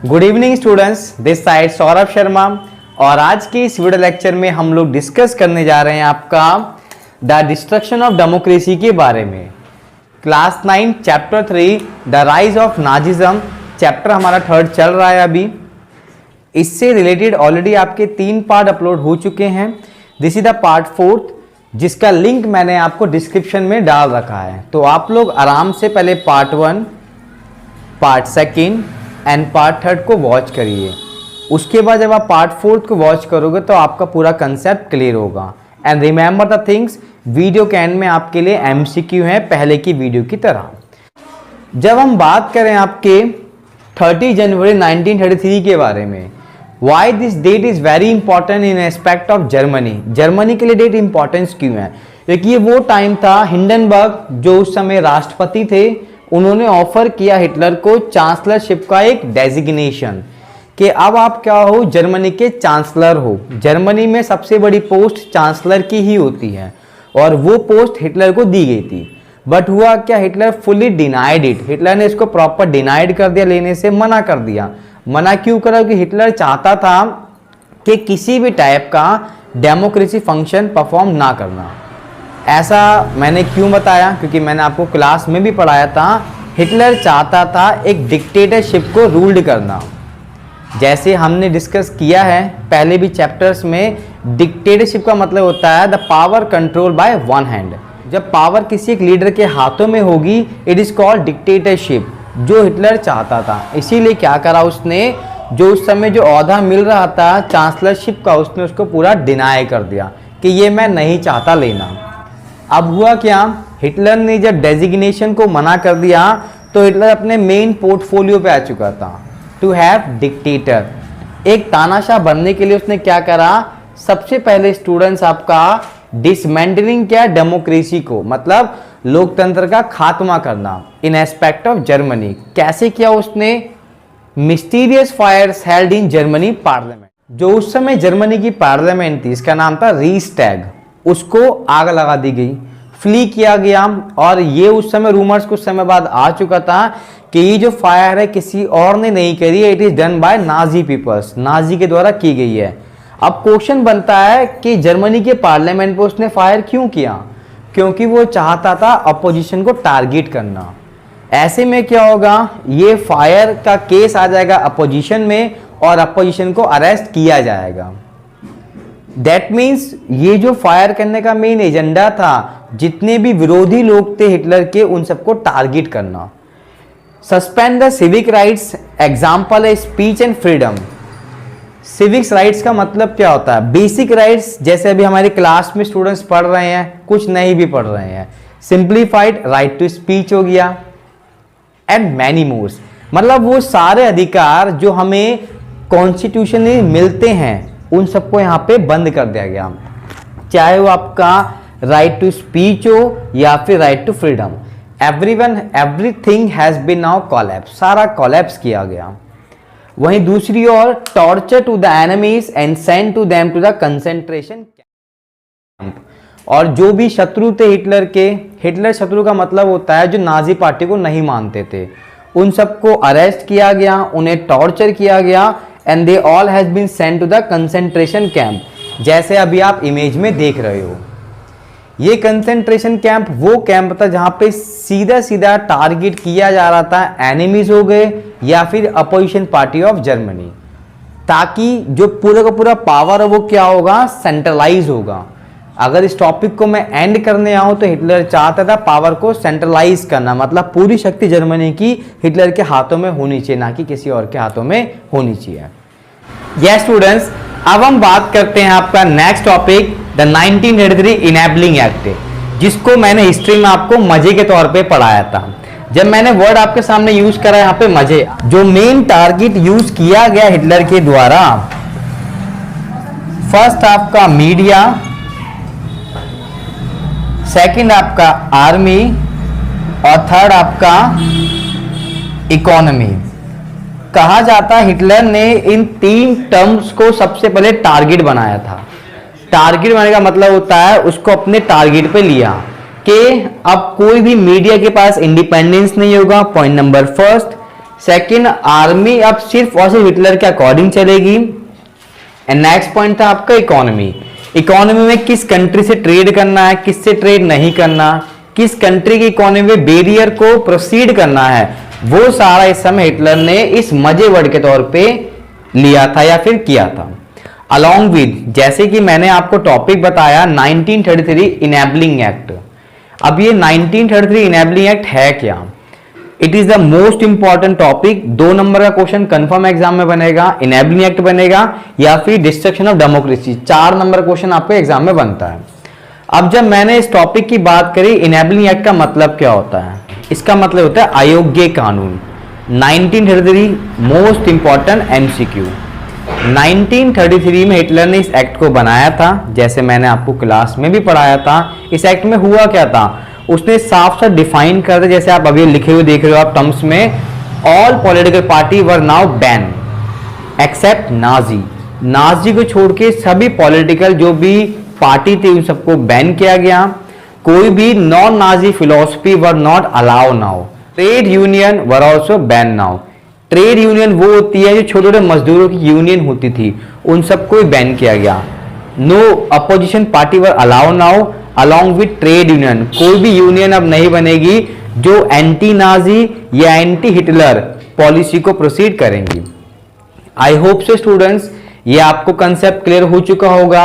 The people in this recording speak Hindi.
Good evening students, this side Saurabh Sharma. और आज के इस वीडियो लेक्चर में हम लोग डिस्कस करने जा रहे हैं आपका द डिस्ट्रक्शन ऑफ डेमोक्रेसी के बारे में। Class 9 chapter 3 the rise of Nazism chapter हमारा थर्ड चल रहा है अभी। इससे रिलेटेड ऑलरेडी आपके 3 पार्ट अपलोड हो चुके हैं। This is the part 4th, जिसका लिंक मैंने आपको डिस्क्रिप्शन में डाल रखा है। तो आप लोग आराम से पहले पार्ट 1, पार्ट 2 एंड पार्ट 3 को वॉच करिए। उसके बाद जब आप पार्ट 4 को वॉच करोगे तो आपका पूरा कंसेप्ट क्लियर होगा। And remember the things, video के एंड में आपके लिए MCQ है पहले की वीडियो की तरह। जब हम बात करें आपके 30 जनवरी 1933 के बारे में, why this date is very important in aspect of Germany. Germany के लिए डेट इंपॉर्टेंस क्यों है? क्योंकि ये वो टाइम था, हिंडनबर्ग जो उस समय राष्ट्रपति थे, उन्होंने ऑफर किया हिटलर को चांसलरशिप का एक डेजिग्नेशन कि अब आप क्या हो, जर्मनी के चांसलर हो। जर्मनी में सबसे बड़ी पोस्ट चांसलर की ही होती है और वो पोस्ट हिटलर को दी गई थी। बट हुआ क्या, Hitler fully denied it. Hitler ने इसको प्रॉपर डिनाइड कर दिया, लेने से मना कर दिया। मना क्यों करा? कि हिटलर चाहता था कि किसी भी टाइप का डेमोक्रेसी फंक्शन परफॉर्म ना करना। ऐसा मैंने क्यों बताया? क्योंकि मैंने आपको क्लास में भी पढ़ाया था, हिटलर चाहता था एक डिक्टेटरशिप को रूल्ड करना। जैसे हमने डिस्कस किया है पहले भी चैप्टर्स में, डिक्टेटरशिप का मतलब होता है the power control by one hand. जब पावर किसी एक लीडर के हाथों में होगी, इट इज कॉल्ड डिक्टेटरशिप, जो हिटलर चाहता था। इसीलिए क्या करा उसने, जो उस समय जो ओहदा मिल रहा था चांसलरशिप का, उसने उसको पूरा डिनाई कर दिया कि ये मैं नहीं चाहता लेना। अब हुआ क्या, हिटलर ने जब डेजिग्नेशन को मना कर दिया तो हिटलर अपने मेन पोर्टफोलियो पे आ चुका था, टू हैव डिक्टेटर। एक तानाशाह बनने के लिए उसने क्या करा, सबसे पहले स्टूडेंट्स आपका डिसमेंटलिंग किया डेमोक्रेसी को, मतलब लोकतंत्र का खात्मा करना इन एस्पेक्ट ऑफ जर्मनी। कैसे किया उसने? Mysterious fires held in Germany parliament. जो उस समय जर्मनी की पार्लियामेंट थी, इसका नाम था रीस्टैग, उसको आग लगा दी गई, फ्ली किया गया। और ये उस समय रूमर्स कुछ समय बाद आ चुका था कि ये जो फायर है किसी और ने नहीं करी है, it is done by Nazi peoples, Nazi के द्वारा की गई है। अब क्वेश्चन बनता है कि जर्मनी के पार्लियामेंट पे उसने फायर क्यों किया? क्योंकि वो चाहता था अपोजिशन को टारगेट करना। ऐसे में क्या होगा, ये फायर का केस आ जाएगा अपोजिशन में और अपोजिशन को अरेस्ट किया जाएगा। दैट मीन्स ये जो फायर करने का मेन एजेंडा था, जितने भी विरोधी लोग थे हिटलर के, उन सबको टारगेट करना। Suspend the civic rights, example है speech and freedom. Civics rights का मतलब क्या होता है? बेसिक राइट्स, जैसे अभी हमारी क्लास में स्टूडेंट्स पढ़ रहे हैं, कुछ नहीं भी पढ़ रहे हैं। सिंप्लीफाइड राइट टू स्पीच हो गया एंड मैनी मोर्स, मतलब वो सारे अधिकार जो हमें कॉन्स्टिट्यूशन में मिलते हैं उन सबको यहाँ पे बंद कर दिया गया। चाहे वो आपका राइट टू स्पीच हो या फिर right to freedom, everything has been now collapse, सारा कोलैप्स किया गया। वहीं दूसरी ओर torture to the enemies and send to them to the concentration camp. और जो भी शत्रु थे हिटलर के, हिटलर शत्रु का मतलब होता है जो नाजी पार्टी को नहीं मानते थे, उन सबको अरेस्ट किया गया, उन्हें टॉर्चर किया गया and they all has been sent to the concentration camp, जैसे अभी आप इमेज में देख रहे हो। ये कंसेंट्रेशन कैंप वो कैंप था जहां पे सीधा सीधा टारगेट किया जा रहा था एनिमीज हो गए या फिर अपोजिशन पार्टी ऑफ जर्मनी, ताकि जो पूरा का पूरा पावर है वो क्या होगा, सेंट्रलाइज होगा। अगर इस टॉपिक को मैं एंड करने आऊं तो हिटलर चाहता था पावर को सेंट्रलाइज करना, मतलब पूरी शक्ति जर्मनी की हिटलर के हाथों में होनी चाहिए, ना कि किसी और के हाथों में होनी चाहिए। यस स्टूडेंट्स, अब हम बात करते हैं आपका next topic, the 1933 enabling act, जिसको मैंने हिस्ट्री में आपको मजे के तौर पे पढ़ाया था। जब मैंने वर्ड आपके सामने यूज करा यहाँ पे मजे, जो मेन टारगेट यूज किया गया हिटलर के द्वारा, फर्स्ट आपका मीडिया, सेकंड आपका आर्मी और थर्ड आपका इकोनॉमी। कहा जाता है हिटलर ने इन 3 टर्म्स को सबसे पहले टारगेट बनाया था। टारगेट बनाने का मतलब होता है उसको अपने टारगेट पे लिया कि अब कोई भी मीडिया के पास इंडिपेंडेंस नहीं होगा, point number first. Second, army अब सिर्फ और सिर्फ हिटलर के अकॉर्डिंग चलेगी। एंड नेक्स्ट पॉइंट था आपका इकोनॉमी। इकोनॉमी में किस कंट्री से ट्रेड करना है, किससे ट्रेड नहीं करना, किस कंट्री की इकोनॉमी में बैरियर को प्रोसीड करना है, वो सारा इस समय हिटलर ने इस मजे वर्ड के तौर पे लिया था या फिर किया था। अलॉन्ग विद, जैसे कि मैंने आपको टॉपिक बताया 1933 इनेबलिंग एक्ट। अब ये 1933 इनेबलिंग एक्ट है क्या? It is the most important topic. 2 number का क्वेश्चन कंफर्म एग्जाम में बनेगा, इनेबलिंग एक्ट बनेगा या फिर destruction of democracy. 4 number question आपके एग्जाम में बनता है। अब जब मैंने इस टॉपिक की बात करी, इनेबलिंग एक्ट का मतलब क्या होता है? इसका मतलब होता है अयोग्य कानून। 1933 मोस्ट इंपॉर्टेंट एमसीक्यू। 1933 में हिटलर ने इस एक्ट को बनाया था, जैसे मैंने आपको क्लास में भी पढ़ाया था। इस एक्ट में हुआ क्या था? उसने साफ साफ डिफाइन कर दिया, जैसे आप अभी लिखे हुए देख रहे हो आप टर्म्स में, all political party were now ban except Nazi. Nazi को छोड़ के सभी पॉलिटिकल जो भी पार्टी थी उन सबको बैन किया गया। कोई भी non Nazi philosophy were not allow now. Trade union were also ban now. Trade union वो होती है जो छोटे छोटे मजदूरों की यूनियन होती थी, उन सबको बैन किया गया। No opposition party were allow now along with trade union. कोई भी यूनियन अब नहीं बनेगी जो एंटी नाजी या एंटी हिटलर पॉलिसी को प्रोसीड करेंगी। आई होप सो स्टूडेंट्स ये आपको कंसेप्ट क्लियर हो चुका होगा।